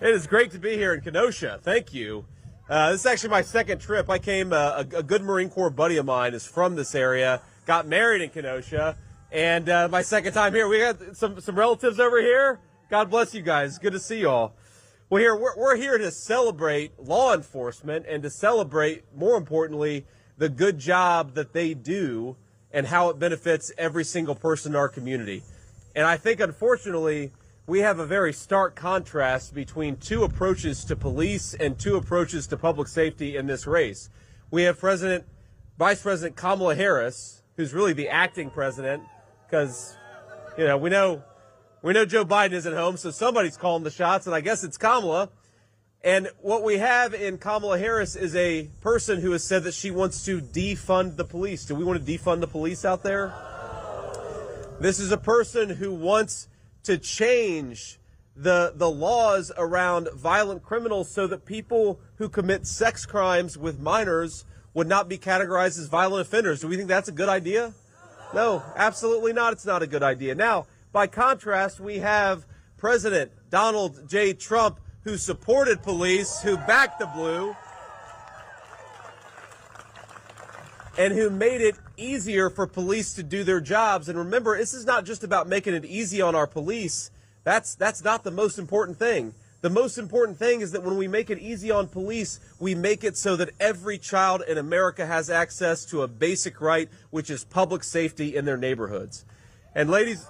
It is great to be here in Kenosha. Thank you. This is actually my second trip. I came, a good Marine Corps buddy of mine is from this area, got married in Kenosha, and my second time here. We got some relatives over here. God bless you guys. Good to see you all. Well, we're here to celebrate law enforcement and to celebrate, more importantly, the good job that they do and how it benefits every single person in our community. And I think, unfortunately, we have a very stark contrast between two approaches to police and two approaches to public safety in this race. We have Vice President Kamala Harris, who's really the acting president, because, we know Joe Biden isn't home, so somebody's calling the shots, and I guess it's Kamala. And what we have in Kamala Harris is a person who has said that she wants to defund the police. Do we want to defund the police out there? This is a person who wants to change the laws around violent criminals so that people who commit sex crimes with minors would not be categorized as violent offenders. Do we think that's a good idea? No, absolutely not. It's not a good idea. Now, by contrast, we have President Donald J. Trump, who supported police, who backed the blue, and who made it easier for police to do their jobs. And remember, this is not just about making it easy on our police. That's not the most important thing. The most important thing is that when we make it easy on police, we make it so that every child in America has access to a basic right, which is public safety in their neighborhoods. And ladies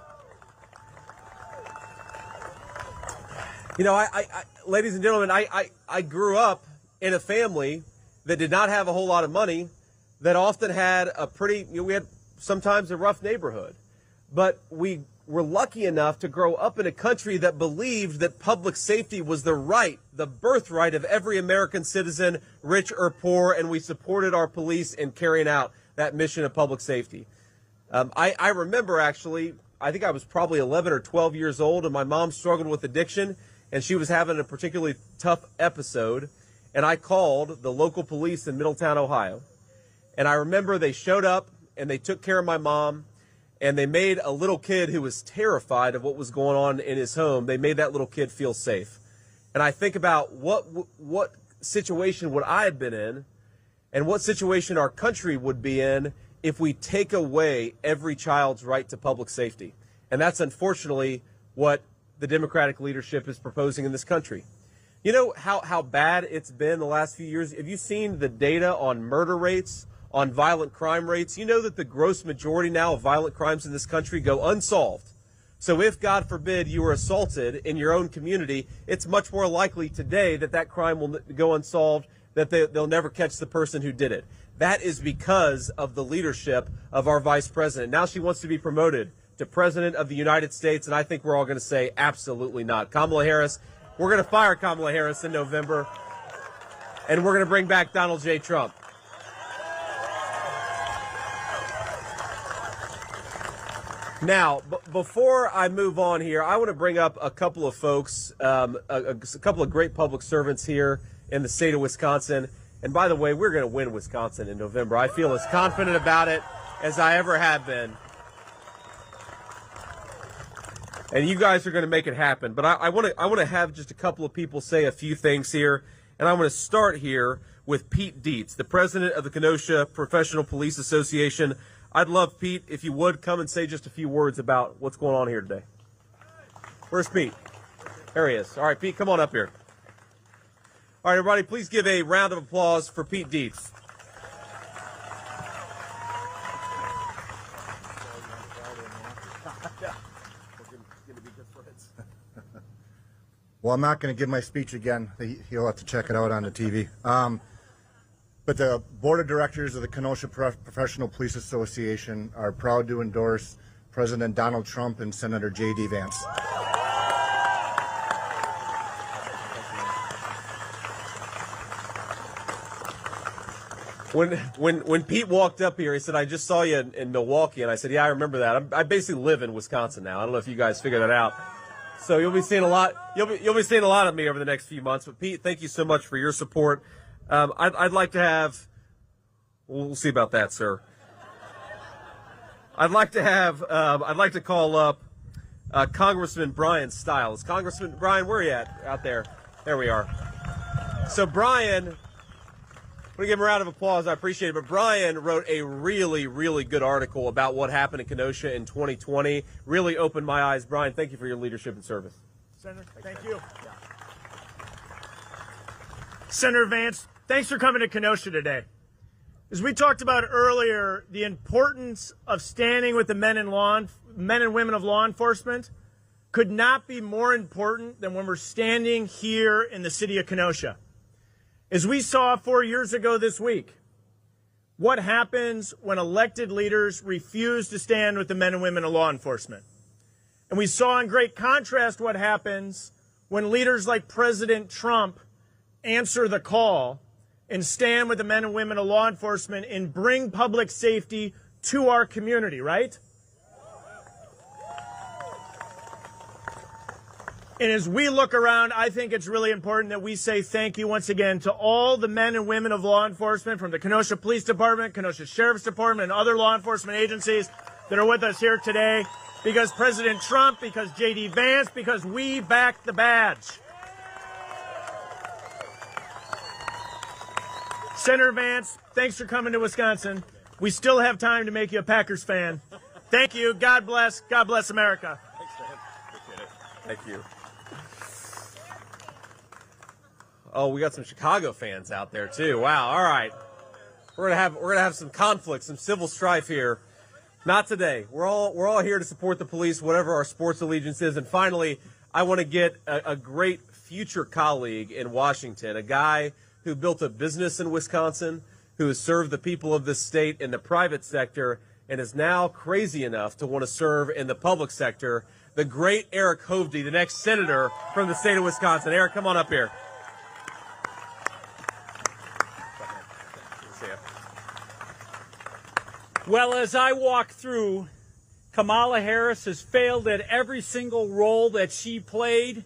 and gentlemen, I grew up in a family that did not have a whole lot of money, that often had we had sometimes a rough neighborhood. But we were lucky enough to grow up in a country that believed that public safety was the birthright of every American citizen, rich or poor, and we supported our police in carrying out that mission of public safety. I remember, actually, I think I was probably 11 or 12 years old, and my mom struggled with addiction, and she was having a particularly tough episode, and I called the local police in Middletown, Ohio. And I remember they showed up, and they took care of my mom, and they made a little kid who was terrified of what was going on in his home, they made that little kid feel safe. And I think about what situation would I have been in, and what situation our country would be in if we take away every child's right to public safety. And that's unfortunately what the Democratic leadership is proposing in this country. You know how bad it's been the last few years? Have you seen the data on murder rates, on violent crime rates? You know that the gross majority now of violent crimes in this country go unsolved. So if, God forbid, you were assaulted in your own community, it's much more likely today that crime will go unsolved, that they'll never catch the person who did it. That is because of the leadership of our vice president. Now she wants to be promoted to President of the United States, and I think we're all going to say absolutely not. Kamala Harris, we're going to fire Kamala Harris in November, and we're going to bring back Donald J. Trump. Now, before I move on here, I want to bring up a couple of folks, a couple of great public servants here in the state of Wisconsin. And by the way, we're going to win Wisconsin in November. I feel as confident about it as I ever have been. And you guys are going to make it happen. But I want to have just a couple of people say a few things here. And I'm going to start here with Pete Dietz, the president of the Kenosha Professional Police Association. I'd love, Pete, if you would come and say just a few words about what's going on here today. Where's Pete? There he is. All right, Pete, come on up here. All right, everybody, please give a round of applause for Pete Dietz. Well, I'm not going to give my speech again. He'll have to check it out on the TV. But the Board of Directors of the Kenosha Professional Police Association are proud to endorse President Donald Trump and Senator J.D. Vance. When Pete walked up here, he said, "I just saw you in Milwaukee," and I said, "Yeah, I remember that. I basically live in Wisconsin now. I don't know if you guys figured that out. So you'll be seeing a lot. You'll be seeing a lot of me over the next few months. But Pete, thank you so much for your support. I'd like to have. We'll see about that, sir. I'd like to call up Congressman Brian Stiles. Congressman Brian, where are you at out there? There we are. So Brian, I'm going to give him a round of applause. I appreciate it. But Brian wrote a really, really good article about what happened in Kenosha in 2020. Really opened my eyes. Brian, thank you for your leadership and service. Senator, thank you. Senator Vance, thanks for coming to Kenosha today. As we talked about earlier, the importance of standing with the men and women of law enforcement could not be more important than when we're standing here in the city of Kenosha. As we saw 4 years ago this week, what happens when elected leaders refuse to stand with the men and women of law enforcement. And we saw in great contrast what happens when leaders like President Trump answer the call and stand with the men and women of law enforcement and bring public safety to our community, right? And as we look around, I think it's really important that we say thank you once again to all the men and women of law enforcement from the Kenosha Police Department, Kenosha Sheriff's Department, and other law enforcement agencies that are with us here today. Because President Trump, because J.D. Vance, because we backed the badge. Senator Vance, thanks for coming to Wisconsin. We still have time to make you a Packers fan. Thank you. God bless. God bless America. Thanks, man. Appreciate it. Thank you. Oh, we got some Chicago fans out there too. Wow. All right. We're gonna have some conflict, some civil strife here. Not today. We're all here to support the police, whatever our sports allegiance is. And finally, I want to get a great future colleague in Washington, a guy who built a business in Wisconsin, who has served the people of this state in the private sector, and is now crazy enough to want to serve in the public sector. The great Eric Hovde, the next senator from the state of Wisconsin. Eric, come on up here. Well, as I walk through, Kamala Harris has failed at every single role that she played,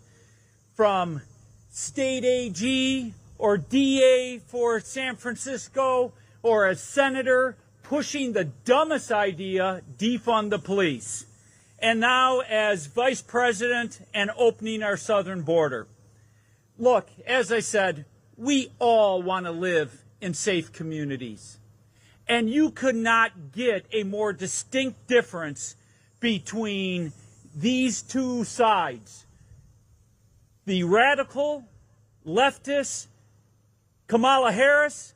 from state AG or DA for San Francisco, or as senator, pushing the dumbest idea, defund the police, and now as vice president and opening our southern border. Look, as I said, we all want to live in safe communities. And you could not get a more distinct difference between these two sides. The radical, leftist, Kamala Harris,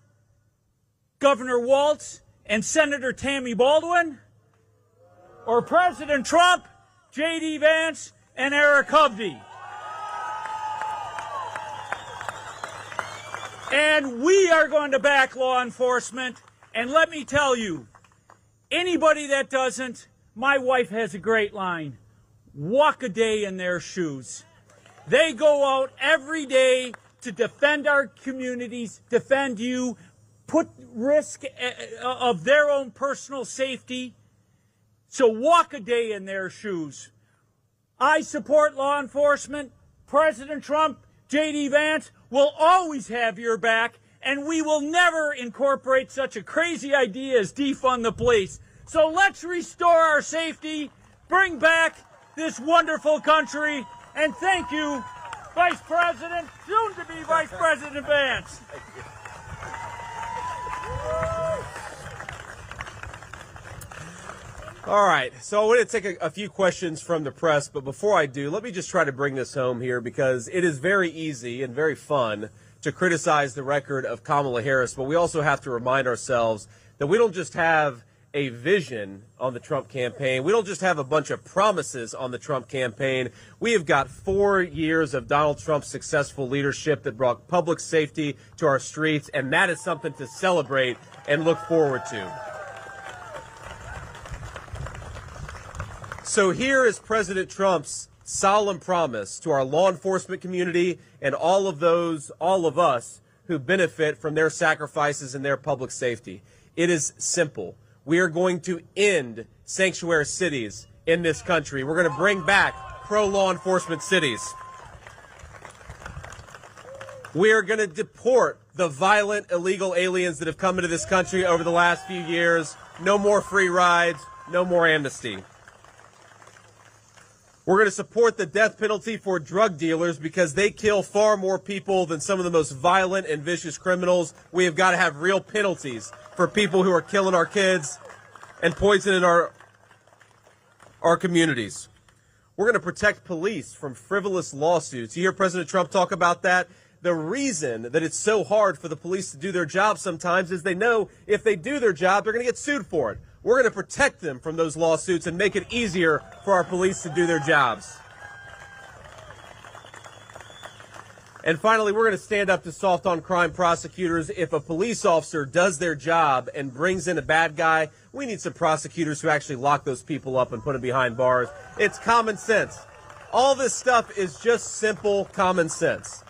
Governor Walz, and Senator Tammy Baldwin, or President Trump, J.D. Vance, and Eric Hovde. And we are going to back law enforcement. And let me tell you, anybody that doesn't, my wife has a great line: walk a day in their shoes. They go out every day to defend our communities, defend you, put risk of their own personal safety. So walk a day in their shoes. I support law enforcement. President Trump, J.D. Vance will always have your back. And we will never incorporate such a crazy idea as defund the police. So let's restore our safety, bring back this wonderful country, and thank you, Vice President, soon to be Vice President Vance. Thank you. All right, so I want to take a few questions from the press, but before I do, let me just try to bring this home here, because it is very easy and very fun to criticize the record of Kamala Harris, but we also have to remind ourselves that we don't just have a vision on the Trump campaign. We don't just have a bunch of promises on the Trump campaign. We have got 4 years of Donald Trump's successful leadership that brought public safety to our streets, and that is something to celebrate and look forward to. So here is President Trump's solemn promise to our law enforcement community and all of us who benefit from their sacrifices and their public safety. It is simple. We are going to end sanctuary cities in this country. We're going to bring back pro-law enforcement cities. We are going to deport the violent illegal aliens that have come into this country over the last few years. No more free rides, no more amnesty. We're going to support the death penalty for drug dealers because they kill far more people than some of the most violent and vicious criminals. We have got to have real penalties for people who are killing our kids and poisoning our communities. We're going to protect police from frivolous lawsuits. You hear President Trump talk about that? The reason that it's so hard for the police to do their job sometimes is they know if they do their job, they're going to get sued for it. We're going to protect them from those lawsuits and make it easier for our police to do their jobs. And finally, we're going to stand up to soft on crime prosecutors. If a police officer does their job and brings in a bad guy, we need some prosecutors who actually lock those people up and put them behind bars. It's common sense. All this stuff is just simple common sense.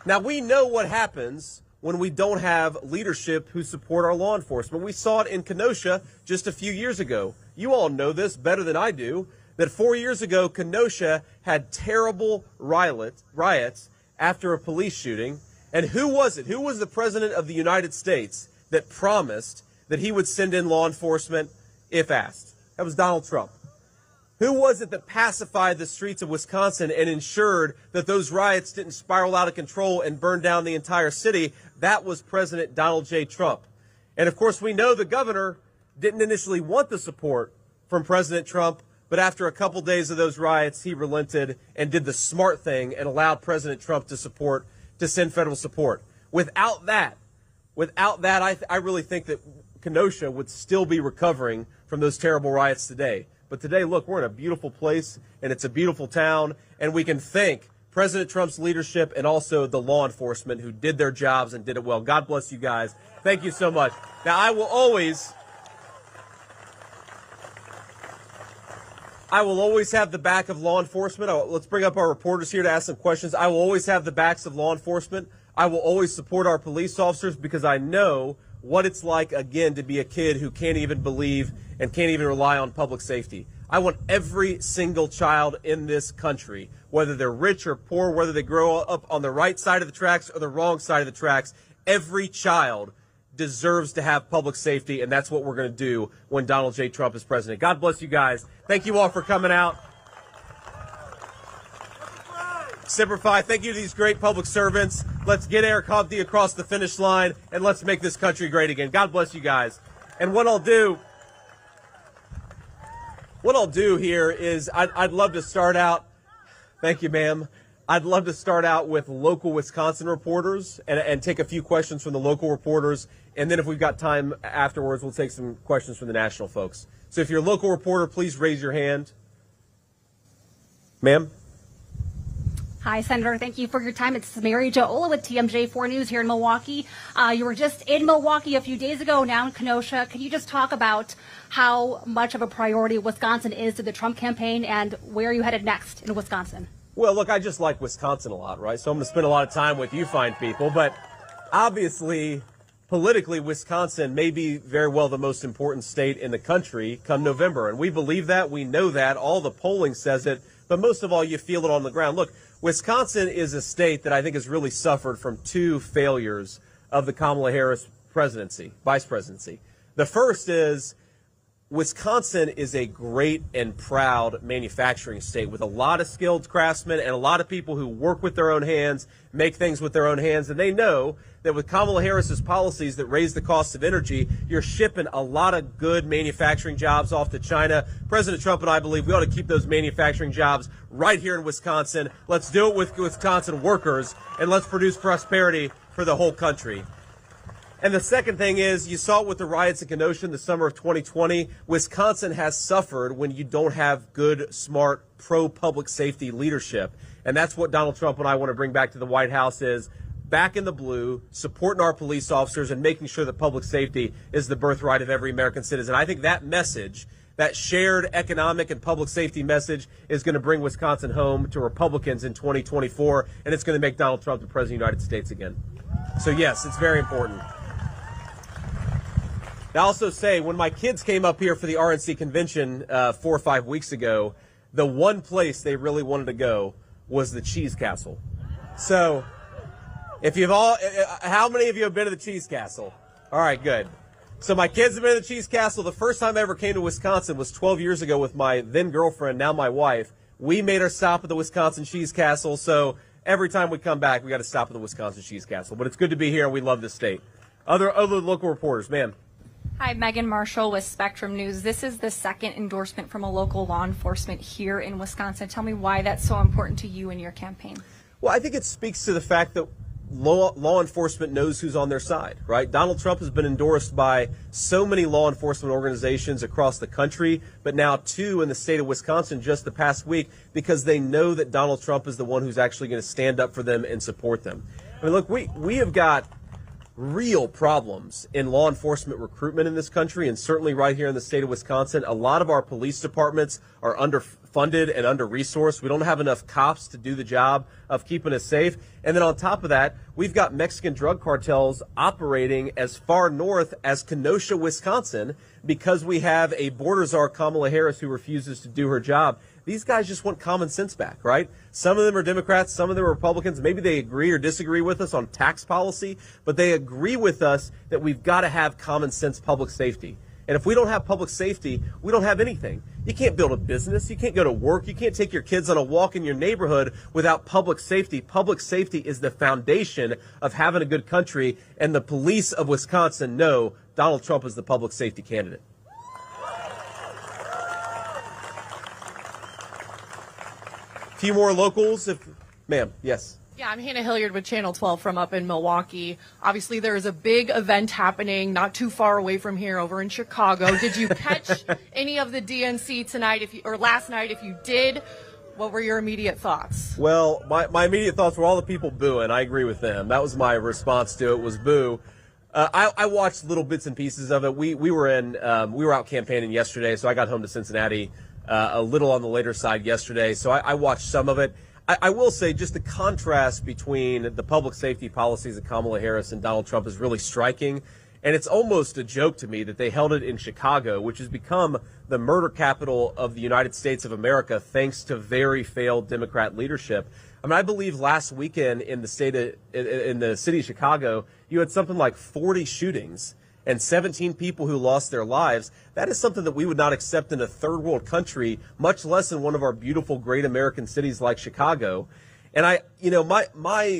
Now, we know what happens when we don't have leadership who support our law enforcement. We saw it in Kenosha just a few years ago. You all know this better than I do, that 4 years ago, Kenosha had terrible riots after a police shooting. And who was it? Who was the president of the United States that promised that he would send in law enforcement if asked? That was Donald Trump. Who was it that pacified the streets of Wisconsin and ensured that those riots didn't spiral out of control and burn down the entire city? That was President Donald J. Trump. And of course, we know the governor didn't initially want the support from President Trump, but after a couple days of those riots, he relented and did the smart thing and allowed President Trump to send federal support. Without that, I really think that Kenosha would still be recovering from those terrible riots today. But today, look, we're in a beautiful place, and it's a beautiful town, and we can thank President Trump's leadership and also the law enforcement who did their jobs and did it well. God bless you guys. Thank you so much. Now, I will always have the back of law enforcement. Let's bring up our reporters here to ask some questions. I will always have the backs of law enforcement. I will always support our police officers because I know what it's like, again, to be a kid who can't even believe and can't even rely on public safety. I want every single child in this country, whether they're rich or poor, whether they grow up on the right side of the tracks or the wrong side of the tracks, every child deserves to have public safety, and that's what we're going to do when Donald J. Trump is president. God bless you guys. Thank you all for coming out. Semper Fi, thank you to these great public servants. Let's get Eric Hovde across the finish line, and let's make this country great again. God bless you guys. And what I'll do here is I'd love to start out, thank you, ma'am. I'd love to start out with local Wisconsin reporters and take a few questions from the local reporters. And then if we've got time afterwards, we'll take some questions from the national folks. So if you're a local reporter, please raise your hand. Ma'am? Hi, Senator. Thank you for your time. It's Mary Jo Ola with TMJ4 News here in Milwaukee. You were just in Milwaukee a few days ago, now in Kenosha. Can you just talk about how much of a priority Wisconsin is to the Trump campaign and where are you headed next in Wisconsin? Well, look, I just like Wisconsin a lot, right? So I'm going to spend a lot of time with you fine people. But obviously, politically, Wisconsin may be very well the most important state in the country come November. And we believe that. We know that. All the polling says it. But most of all, you feel it on the ground. Look, Wisconsin is a state that I think has really suffered from two failures of the Kamala Harris vice presidency. The first is Wisconsin is a great and proud manufacturing state with a lot of skilled craftsmen and a lot of people who work with their own hands, make things with their own hands, and they know that with Kamala Harris's policies that raise the cost of energy, you're shipping a lot of good manufacturing jobs off to China. President Trump and I believe we ought to keep those manufacturing jobs right here in Wisconsin. Let's do it with Wisconsin workers, and let's produce prosperity for the whole country. And the second thing is, you saw it with the riots in Kenosha in the summer of 2020. Wisconsin has suffered when you don't have good, smart, pro-public safety leadership. And that's what Donald Trump and I want to bring back to the White House is back in the blue, supporting our police officers and making sure that public safety is the birthright of every American citizen. I think that message, that shared economic and public safety message, is going to bring Wisconsin home to Republicans in 2024, and it's going to make Donald Trump the President of the United States again. So, yes, it's very important. I also say, when my kids came up here for the RNC convention 4 or 5 weeks ago, the one place they really wanted to go was the Cheese Castle. So, how many of you have been to the Cheese Castle? All right, good. So my kids have been to the Cheese Castle. The first time I ever came to Wisconsin was 12 years ago with my then girlfriend, now my wife. We made our stop at the Wisconsin Cheese Castle, so every time we come back, we got to stop at the Wisconsin Cheese Castle. But it's good to be here, and we love this state. Other local reporters, ma'am. Hi, Megan Marshall with Spectrum News. This is the second endorsement from a local law enforcement here in Wisconsin. Tell me why that's so important to you in your campaign. Well, I think it speaks to the fact that law enforcement knows who's on their side, right? Donald Trump has been endorsed by so many law enforcement organizations across the country, but now 2 in the state of Wisconsin just the past week, because they know that Donald Trump is the one who's actually going to stand up for them and support them. I mean, look, we have got real problems in law enforcement recruitment in this country, and certainly right here in the state of Wisconsin. A lot of our police departments are underfunded and under-resourced. We don't have enough cops to do the job of keeping us safe. And then on top of that, we've got Mexican drug cartels operating as far north as Kenosha, Wisconsin, because we have a border czar, Kamala Harris, who refuses to do her job. These guys just want common sense back, right? Some of them are Democrats, some of them are Republicans. Maybe they agree or disagree with us on tax policy, but they agree with us that we've got to have common sense public safety. And if we don't have public safety, we don't have anything. You can't build a business. You can't go to work. You can't take your kids on a walk in your neighborhood without public safety. Public safety is the foundation of having a good country, and the police of Wisconsin know Donald Trump is the public safety candidate. Few more locals, ma'am. Yes. Yeah, I'm Hannah Hilliard with Channel 12 from up in Milwaukee. Obviously, there is a big event happening not too far away from here over in Chicago. Did you catch any of the DNC tonight, or last night? If you did, what were your immediate thoughts? Well, my immediate thoughts were all the people booing. I agree with them. That was my response to it, was boo. I watched little bits and pieces of it. We were out campaigning yesterday, so I got home to Cincinnati a little on the later side yesterday, so I watched some of it. I will say just the contrast between the public safety policies of Kamala Harris and Donald Trump is really striking, and it's almost a joke to me that they held it in Chicago, which has become the murder capital of the United States of America thanks to very failed Democrat leadership. I mean, I believe last weekend in the city of Chicago, you had something like 40 shootings and 17 people who lost their lives. That is something that we would not accept in a third world country, much less in one of our beautiful, great American cities like Chicago. And my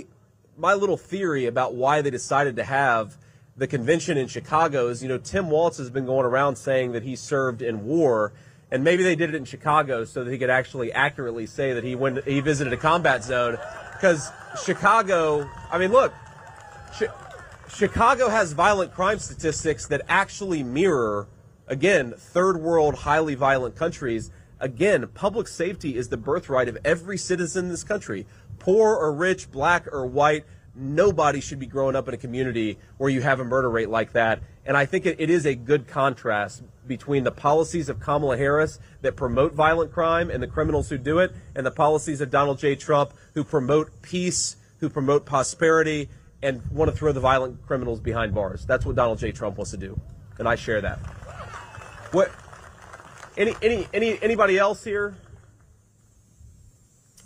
little theory about why they decided to have the convention in Chicago is, Tim Walz has been going around saying that he served in war, and maybe they did it in Chicago so that he could actually accurately say that he visited a combat zone. Because Chicago, I mean, look, Chicago has violent crime statistics that actually mirror, again, third world, highly violent countries. Again, public safety is the birthright of every citizen in this country. Poor or rich, black or white, nobody should be growing up in a community where you have a murder rate like that. And I think it is a good contrast between the policies of Kamala Harris that promote violent crime and the criminals who do it, and the policies of Donald J. Trump who promote peace, who promote prosperity, and want to throw the violent criminals behind bars. That's what Donald J. Trump wants to do, and I share that. What? Anybody else here?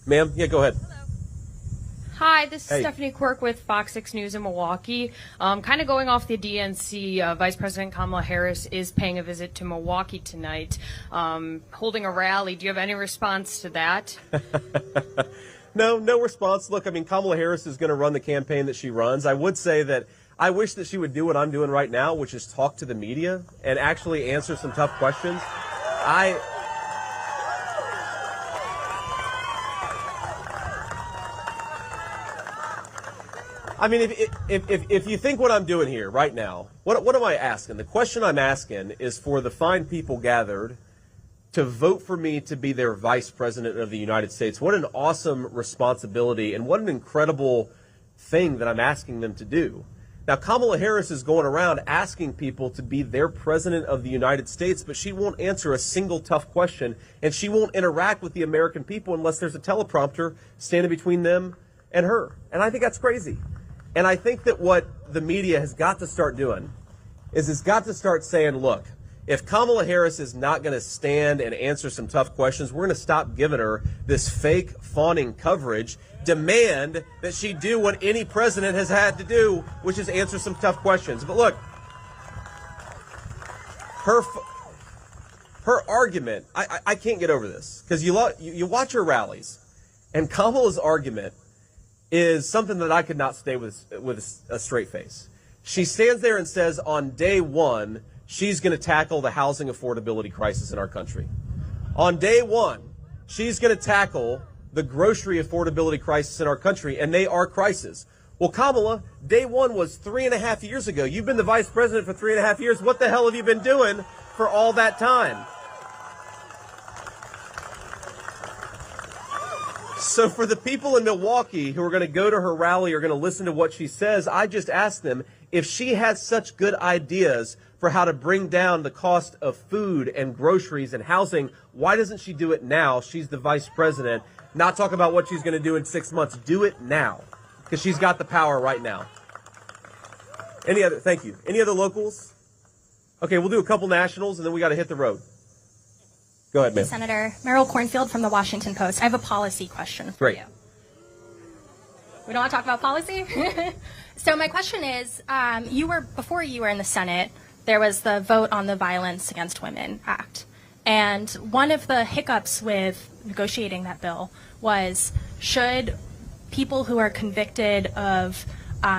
Ma'am? Yeah, go ahead. Hi, this is Hey. Stephanie Quirk with Fox 6 News in Milwaukee. Kind of going off the DNC, Vice President Kamala Harris is paying a visit to Milwaukee tonight, holding a rally. Do you have any response to that? No response. Look, I mean, Kamala Harris is going to run the campaign that she runs. I would say that I wish that she would do what I'm doing right now, which is talk to the media and actually answer some tough questions. I mean, if you think what I'm doing here right now, what am I asking? The question I'm asking is for the fine people gathered to vote for me to be their vice president of the United States. What an awesome responsibility, and what an incredible thing that I'm asking them to do. Now, Kamala Harris is going around asking people to be their president of the United States, but she won't answer a single tough question, and she won't interact with the American people unless there's a teleprompter standing between them and her. And I think that's crazy. And I think that what the media has got to start doing is it's got to start saying, look, if Kamala Harris is not going to stand and answer some tough questions, we're going to stop giving her this fake fawning coverage. Demand that she do what any president has had to do, which is answer some tough questions. But look, her argument, I can't get over this, because you watch her rallies, and Kamala's argument is something that I could not stay with a straight face. She stands there and says on day one, she's going to tackle the housing affordability crisis in our country. On day one, she's going to tackle the grocery affordability crisis in our country, and they are crises. Well, Kamala, day one was 3.5 years ago. You've been the vice president for 3.5 years. What the hell have you been doing for all that time? So for the people in Milwaukee who are going to go to her rally or going to listen to what she says, I just asked them, if she has such good ideas for how to bring down the cost of food and groceries and housing, why doesn't she do it now? She's the vice president. Not talk about what she's going to do in 6 months. Do it now, because she's got the power right now. Thank you. Any other locals? Okay, we'll do a couple nationals, and then we got to hit the road. Go ahead, ma'am. Senator Merrill Cornfield from the Washington Post. I have a policy question for you. We don't want to talk about policy? So my question is, before you were in the Senate, there was the vote on the Violence Against Women Act. And one of the hiccups with negotiating that bill was, should people who are convicted of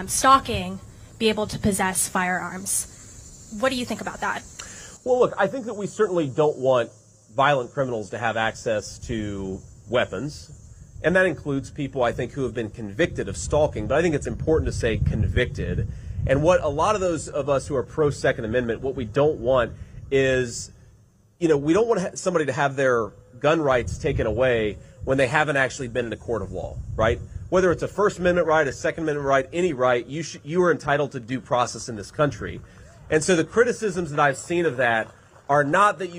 stalking be able to possess firearms? What do you think about that? Well, look, I think that we certainly don't want violent criminals to have access to weapons. And that includes people, I think, who have been convicted of stalking. But I think it's important to say convicted. And what a lot of those of us who are pro-Second Amendment, what we don't want is, we don't want somebody to have their gun rights taken away when they haven't actually been in a court of law, right? Whether it's a First Amendment right, a Second Amendment right, any right, you are entitled to due process in this country. And so the criticisms that I've seen of that are not that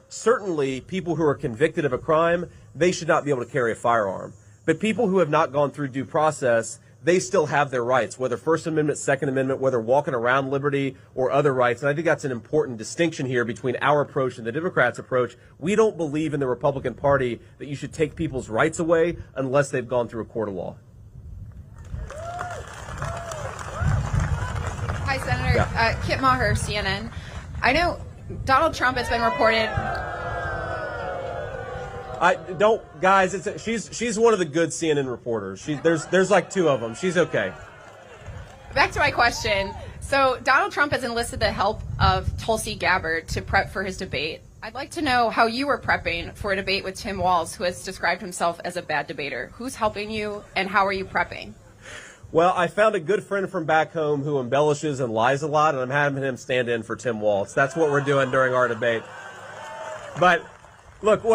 certainly people who are convicted of a crime, they should not be able to carry a firearm. But people who have not gone through due process, they still have their rights, whether First Amendment, Second Amendment, whether walking around liberty or other rights. And I think that's an important distinction here between our approach and the Democrats' approach. We don't believe in the Republican Party that you should take people's rights away unless they've gone through a court of law. Hi, Senator. Yeah. Kit Maher, CNN. I know Donald Trump has been reported. She's one of the good CNN reporters. There's like two of them. She's okay. Back to my question. So Donald Trump has enlisted the help of Tulsi Gabbard to prep for his debate. I'd like to know how you were prepping for a debate with Tim Walz, who has described himself as a bad debater. Who's helping you, and how are you prepping? Well, I found a good friend from back home who embellishes and lies a lot, and I'm having him stand in for Tim Walz. That's what we're doing during our debate. But look,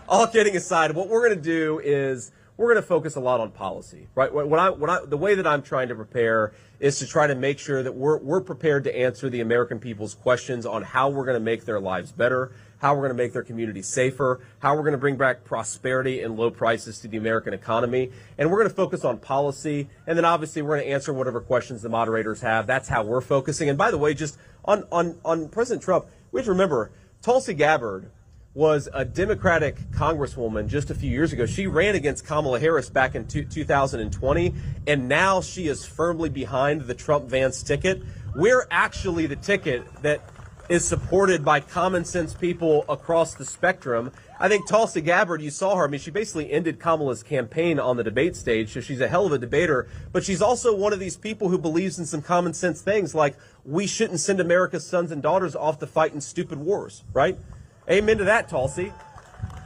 all kidding aside, what we're going to do is we're going to focus a lot on policy, right? The way that I'm trying to prepare is to try to make sure that we're prepared to answer the American people's questions on how we're going to make their lives better, how we're going to make their communities safer, how we're going to bring back prosperity and low prices to the American economy. And we're going to focus on policy. And then obviously we're going to answer whatever questions the moderators have. That's how we're focusing. And by the way, just on President Trump, we have to remember, Tulsi Gabbard was a Democratic congresswoman just a few years ago. She ran against Kamala Harris back in 2020, and now she is firmly behind the Trump-Vance ticket. We're actually the ticket that is supported by common sense people across the spectrum. I think Tulsi Gabbard, you saw her, I mean, she basically ended Kamala's campaign on the debate stage, so she's a hell of a debater, but she's also one of these people who believes in some common sense things like we shouldn't send America's sons and daughters off to fight in stupid wars, right? Amen to that, Tulsi.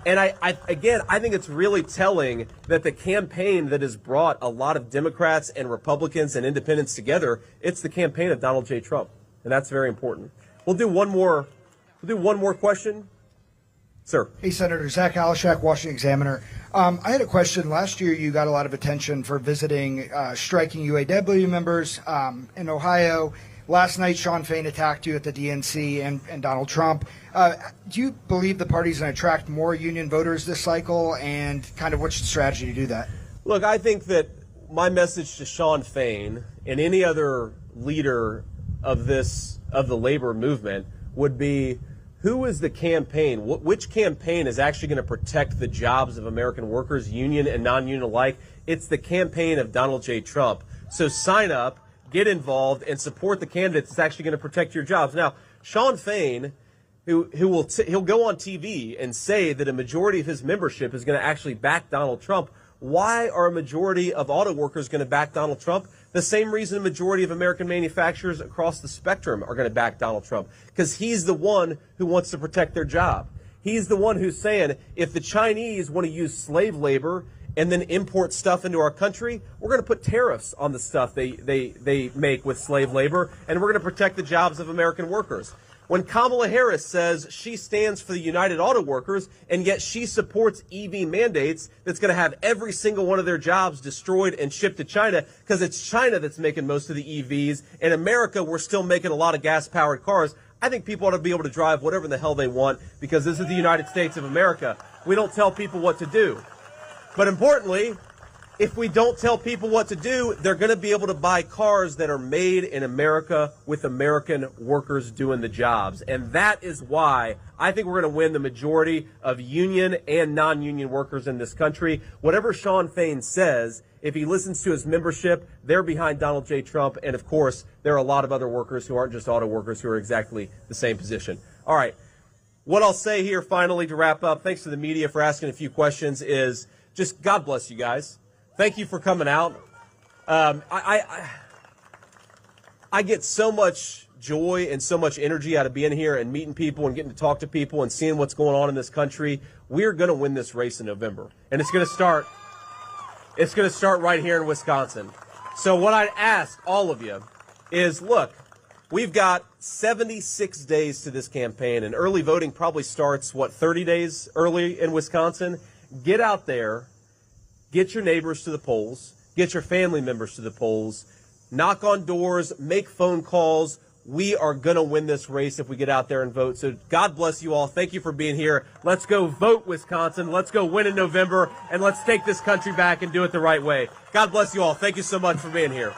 And I think it's really telling that the campaign that has brought a lot of Democrats and Republicans and independents together, it's the campaign of Donald J. Trump. And that's very important. We'll do one more question. Sir. Hey, Senator. Zach Alashak, Washington Examiner. I had a question. Last year, you got a lot of attention for visiting striking UAW members in Ohio. Last night, Sean Fain attacked you at the DNC and Donald Trump. Do you believe the party's going to attract more union voters this cycle, and kind of what's the strategy to do that? Look, I think that my message to Sean Fain and any other leader of the labor movement would be, who is the campaign? Which campaign is actually going to protect the jobs of American workers, union and non-union alike? It's the campaign of Donald J. Trump. So sign up, get involved, and support the candidate that's actually going to protect your jobs. Now, Sean Fain he'll go on TV and say that a majority of his membership is going to actually back Donald Trump. Why are a majority of auto workers going to back Donald Trump? The same reason a majority of American manufacturers across the spectrum are going to back Donald Trump, because he's the one who wants to protect their job. He's the one who's saying, if the Chinese want to use slave labor and then import stuff into our country, we're going to put tariffs on the stuff they make with slave labor, and we're going to protect the jobs of American workers. When Kamala Harris says she stands for the United Auto Workers, and yet she supports EV mandates that's going to have every single one of their jobs destroyed and shipped to China, because it's China that's making most of the EVs. In America, we're still making a lot of gas-powered cars. I think people ought to be able to drive whatever the hell they want, because this is the United States of America. We don't tell people what to do. But importantly, if we don't tell people what to do, they're going to be able to buy cars that are made in America with American workers doing the jobs. And that is why I think we're going to win the majority of union and non-union workers in this country. Whatever Sean Fain says, if he listens to his membership, they're behind Donald J. Trump. And of course, there are a lot of other workers who aren't just auto workers who are exactly the same position. All right. What I'll say here finally to wrap up, thanks to the media for asking a few questions, is just God bless you guys. Thank you for coming out. I get so much joy and so much energy out of being here and meeting people and getting to talk to people and seeing what's going on in this country. We're going to win this race in November, and it's going to start right here in Wisconsin. So what I'd ask all of you is, look, we've got 76 days to this campaign, and early voting probably starts, 30 days early in Wisconsin? Get out there. Get your neighbors to the polls. Get your family members to the polls. Knock on doors. Make phone calls. We are going to win this race if we get out there and vote. So God bless you all. Thank you for being here. Let's go vote, Wisconsin. Let's go win in November, and let's take this country back and do it the right way. God bless you all. Thank you so much for being here.